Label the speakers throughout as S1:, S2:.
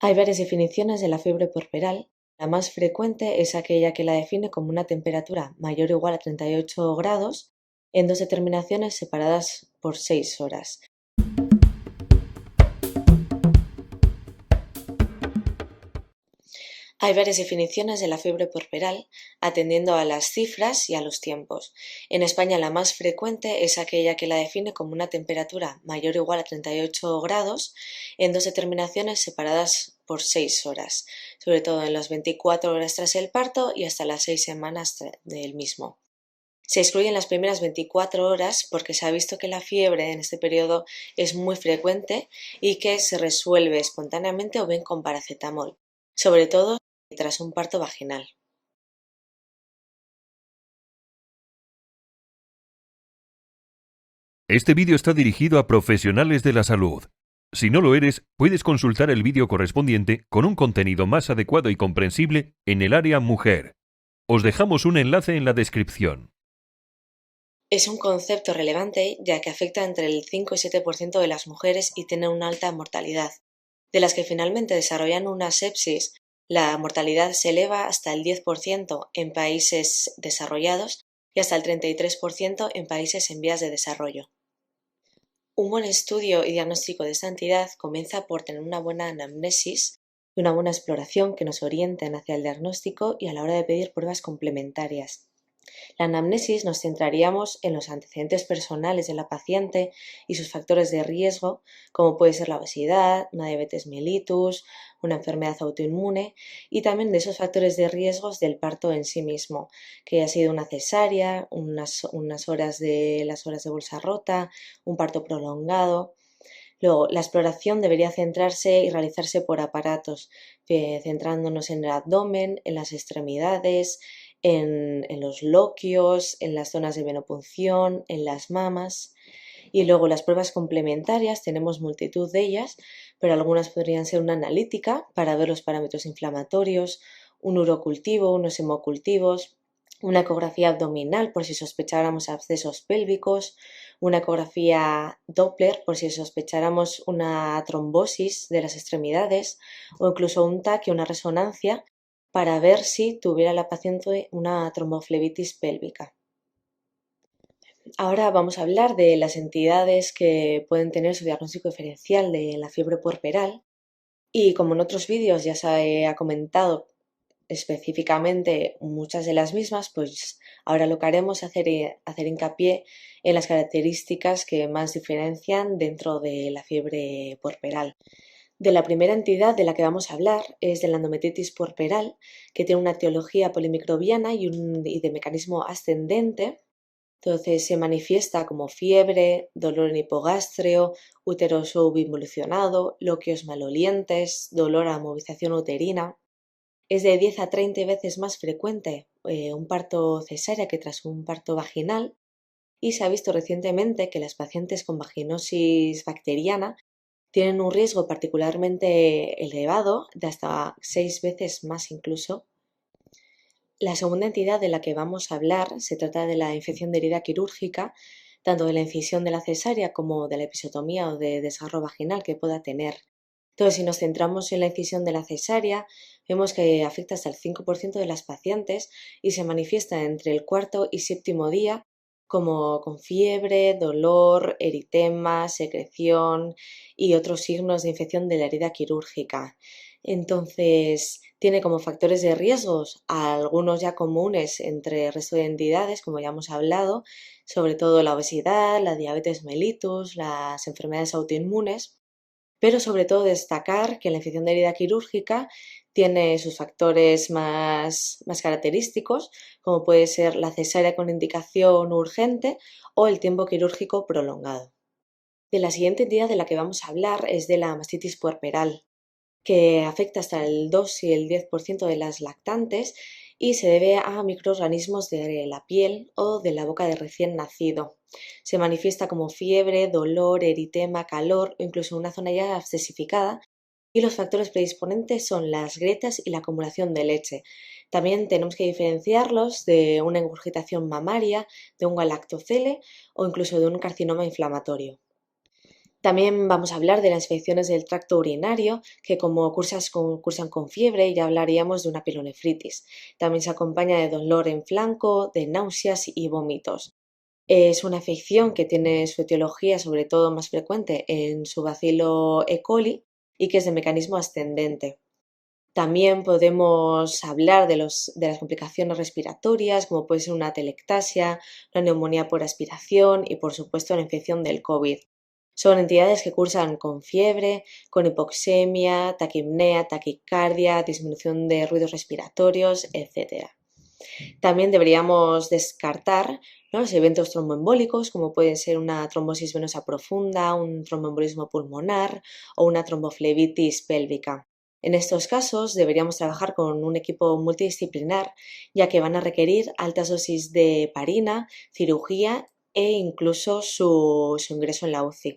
S1: Hay varias definiciones de la fiebre puerperal. La más frecuente es aquella que la define como una temperatura mayor o igual a 38 grados en dos determinaciones separadas por 6 horas. Hay varias definiciones de la fiebre puerperal, atendiendo a las cifras y a los tiempos. En España la más frecuente es aquella que la define como una temperatura mayor o igual a 38 grados en dos determinaciones separadas por 6 horas, sobre todo en las 24 horas tras el parto y hasta las 6 semanas del mismo. Se excluyen las primeras 24 horas porque se ha visto que la fiebre en este periodo es muy frecuente y que se resuelve espontáneamente o bien con paracetamol, sobre todo tras un parto vaginal.
S2: Este vídeo está dirigido a profesionales de la salud. Si no lo eres, puedes consultar el vídeo correspondiente con un contenido más adecuado y comprensible en el área mujer. Os dejamos un enlace en la descripción.
S1: Es un concepto relevante ya que afecta entre el 5 y 7% de las mujeres y tiene una alta mortalidad. De las que finalmente desarrollan una sepsis, la mortalidad se eleva hasta el 10% en países desarrollados y hasta el 33% en países en vías de desarrollo. Un buen estudio y diagnóstico de esta entidad comienza por tener una buena anamnesis y una buena exploración que nos orienten hacia el diagnóstico y a la hora de pedir pruebas complementarias. La anamnesis nos centraríamos en los antecedentes personales de la paciente y sus factores de riesgo, como puede ser la obesidad, una diabetes mellitus, una enfermedad autoinmune, y también de esos factores de riesgos del parto en sí mismo, que ha sido una cesárea, unas horas de las horas de bolsa rota, un parto prolongado. Luego, la exploración debería centrarse y realizarse por aparatos, centrándonos en el abdomen, en las extremidades, en los loquios, en las zonas de venopunción, en las mamas. Y luego las pruebas complementarias, tenemos multitud de ellas, pero algunas podrían ser una analítica para ver los parámetros inflamatorios, un urocultivo, unos hemocultivos, una ecografía abdominal por si sospecháramos abscesos pélvicos, una ecografía Doppler por si sospecháramos una trombosis de las extremidades o incluso un TAC y una resonancia para ver si tuviera la paciente una tromboflebitis pélvica. Ahora vamos a hablar de las entidades que pueden tener su diagnóstico diferencial de la fiebre puerperal y como en otros vídeos ya se ha comentado específicamente muchas de las mismas, pues ahora lo que haremos es hacer hincapié en las características que más diferencian dentro de la fiebre puerperal. De la primera entidad de la que vamos a hablar es de la endometritis puerperal, que tiene una etiología polimicrobiana y de mecanismo ascendente. Entonces se manifiesta como fiebre, dolor en hipogástreo, útero subinvolucionado, loquios malolientes, dolor a movilización uterina. Es de 10 a 30 veces más frecuente un parto cesárea que tras un parto vaginal y se ha visto recientemente que las pacientes con vaginosis bacteriana tienen un riesgo particularmente elevado de hasta 6 veces más incluso. La segunda entidad de la que vamos a hablar se trata de la infección de herida quirúrgica, tanto de la incisión de la cesárea como de la episiotomía o de desgarro vaginal que pueda tener. Entonces, si nos centramos en la incisión de la cesárea, vemos que afecta hasta el 5% de las pacientes y se manifiesta entre el cuarto y séptimo día como con fiebre, dolor, eritema, secreción y otros signos de infección de la herida quirúrgica. Entonces, tiene como factores de riesgos a algunos ya comunes entre el resto de entidades, como ya hemos hablado, sobre todo la obesidad, la diabetes mellitus, las enfermedades autoinmunes, pero sobre todo destacar que la infección de herida quirúrgica tiene sus factores más característicos, como puede ser la cesárea con indicación urgente o el tiempo quirúrgico prolongado. De la siguiente entidad de la que vamos a hablar es de la mastitis puerperal, que afecta hasta el 2 y el 10% de las lactantes y se debe a microorganismos de la piel o de la boca de recién nacido. Se manifiesta como fiebre, dolor, eritema, calor o incluso una zona ya abscesificada y los factores predisponentes son las grietas y la acumulación de leche. También tenemos que diferenciarlos de una ingurgitación mamaria, de un galactocele o incluso de un carcinoma inflamatorio. También vamos a hablar de las infecciones del tracto urinario, que como cursan con fiebre, ya hablaríamos de una pielonefritis. También se acompaña de dolor en flanco, de náuseas y vómitos. Es una afección que tiene su etiología sobre todo más frecuente en su bacilo E. coli y que es de mecanismo ascendente. También podemos hablar de las complicaciones respiratorias, como puede ser una atelectasia, una neumonía por aspiración y, por supuesto, la infección del COVID. Son entidades que cursan con fiebre, con hipoxemia, taquipnea, taquicardia, disminución de ruidos respiratorios, etc. También deberíamos descartar, ¿no?, los eventos tromboembólicos, como pueden ser una trombosis venosa profunda, un tromboembolismo pulmonar o una tromboflebitis pélvica. En estos casos deberíamos trabajar con un equipo multidisciplinar, ya que van a requerir altas dosis de heparina, cirugía e incluso su ingreso en la UCI.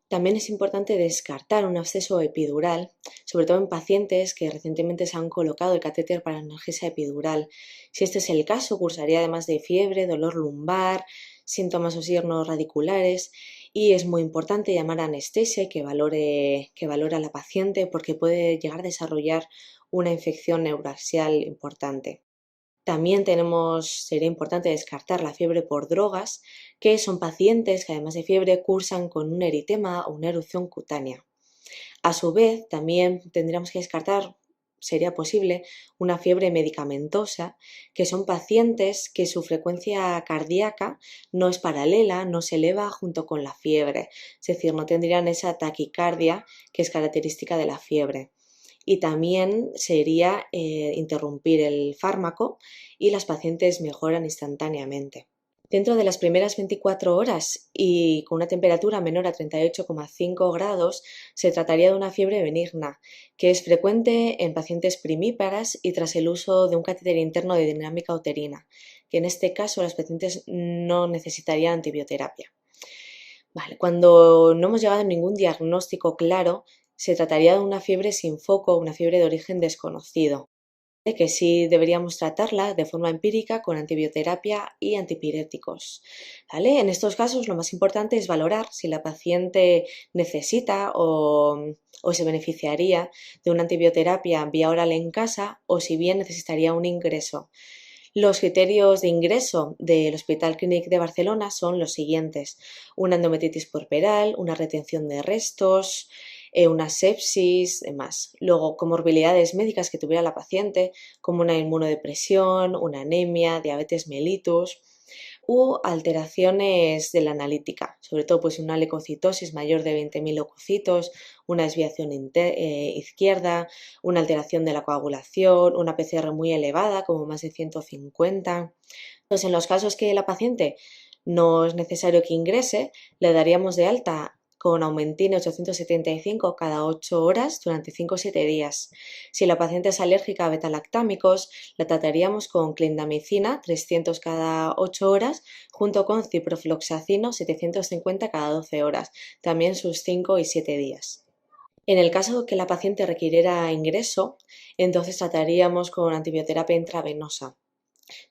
S1: También es importante descartar un absceso epidural, sobre todo en pacientes que recientemente se han colocado el catéter para analgesia epidural. Si este es el caso, cursaría además de fiebre, dolor lumbar, síntomas o signos radiculares, y es muy importante llamar a anestesia y que valore a la paciente, porque puede llegar a desarrollar una infección neuraxial importante. También sería importante descartar la fiebre por drogas, que son pacientes que además de fiebre cursan con un eritema o una erupción cutánea. A su vez, también tendríamos que descartar, sería posible, una fiebre medicamentosa, que son pacientes que su frecuencia cardíaca no es paralela, no se eleva junto con la fiebre, es decir, no tendrían esa taquicardia que es característica de la fiebre. Y también sería interrumpir el fármaco y las pacientes mejoran instantáneamente. Dentro de las primeras 24 horas y con una temperatura menor a 38,5 grados, se trataría de una fiebre benigna, que es frecuente en pacientes primíparas y tras el uso de un catéter interno de dinámica uterina, que en este caso las pacientes no necesitarían antibioterapia. Vale, cuando no hemos llegado a ningún diagnóstico claro, se trataría de una fiebre sin foco, una fiebre de origen desconocido, que sí deberíamos tratarla de forma empírica con antibioterapia y antipiréticos, ¿vale? En estos casos lo más importante es valorar si la paciente necesita o se beneficiaría de una antibioterapia vía oral en casa o si bien necesitaría un ingreso. Los criterios de ingreso del Hospital Clínic de Barcelona son los siguientes: una endometritis puerperal, una retención de restos, una sepsis, demás. Luego, comorbilidades médicas que tuviera la paciente, como una inmunodepresión, una anemia, diabetes mellitus u alteraciones de la analítica, sobre todo pues una leucocitosis mayor de 20.000 leucocitos, una desviación izquierda, una alteración de la coagulación, una PCR muy elevada, como más de 150. Entonces, en los casos que la paciente no es necesario que ingrese, le daríamos de alta con Aumentin 875 cada 8 horas durante 5 o 7 días. Si la paciente es alérgica a betalactámicos, la trataríamos con clindamicina 300 cada 8 horas junto con ciprofloxacino 750 cada 12 horas, también sus 5 y 7 días. En el caso que la paciente requiriera ingreso, entonces trataríamos con antibioterapia intravenosa,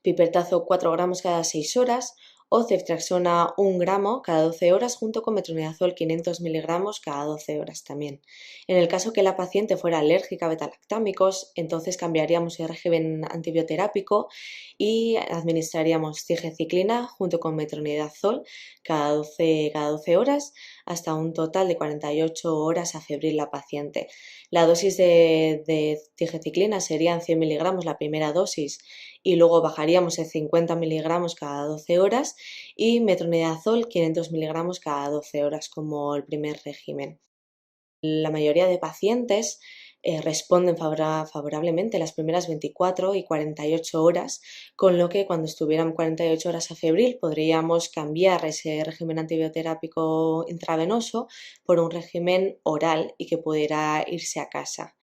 S1: pipertazo 4 gramos cada 6 horas o ceftriaxona 1 gramo cada 12 horas junto con metronidazol 500 miligramos cada 12 horas también. En el caso que la paciente fuera alérgica a betalactámicos, entonces cambiaríamos el régimen antibioterápico y administraríamos tigenciclina junto con metronidazol cada 12 horas hasta un total de 48 horas a febril la paciente. La dosis de tigenciclina serían 100 miligramos la primera dosis y luego bajaríamos en 50 miligramos cada 12 horas y metronidazol 500 miligramos cada 12 horas como el primer régimen. La mayoría de pacientes responden favorablemente las primeras 24 y 48 horas, con lo que cuando estuvieran 48 horas a febril podríamos cambiar ese régimen antibioterápico intravenoso por un régimen oral y que pudiera irse a casa.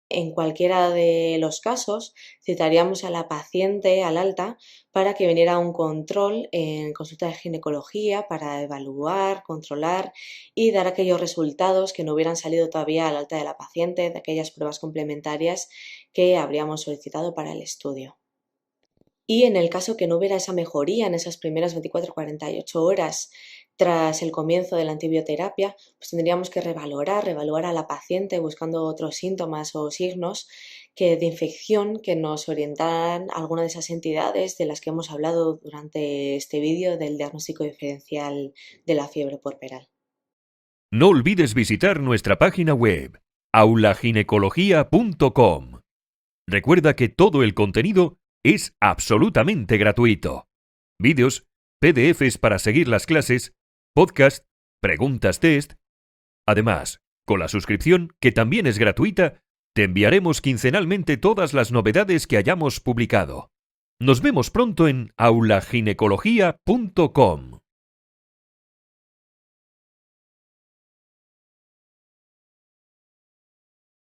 S1: En cualquiera de los casos, citaríamos a la paciente al alta para que viniera a un control en consulta de ginecología para evaluar, controlar y dar aquellos resultados que no hubieran salido todavía al alta de la paciente, de aquellas pruebas complementarias que habríamos solicitado para el estudio. Y en el caso que no hubiera esa mejoría en esas primeras 24-48 horas tras el comienzo de la antibioterapia, pues tendríamos que revalorar a la paciente buscando otros síntomas o signos de infección que nos orientan a alguna de esas entidades de las que hemos hablado durante este vídeo del diagnóstico diferencial de la fiebre puerperal.
S2: No olvides visitar nuestra página web, aulaginecología.com. Recuerda que todo el contenido es absolutamente gratuito. Vídeos, PDFs para seguir las clases, podcast, preguntas test. Además, con la suscripción, que también es gratuita, te enviaremos quincenalmente todas las novedades que hayamos publicado. Nos vemos pronto en aulaginecología.com.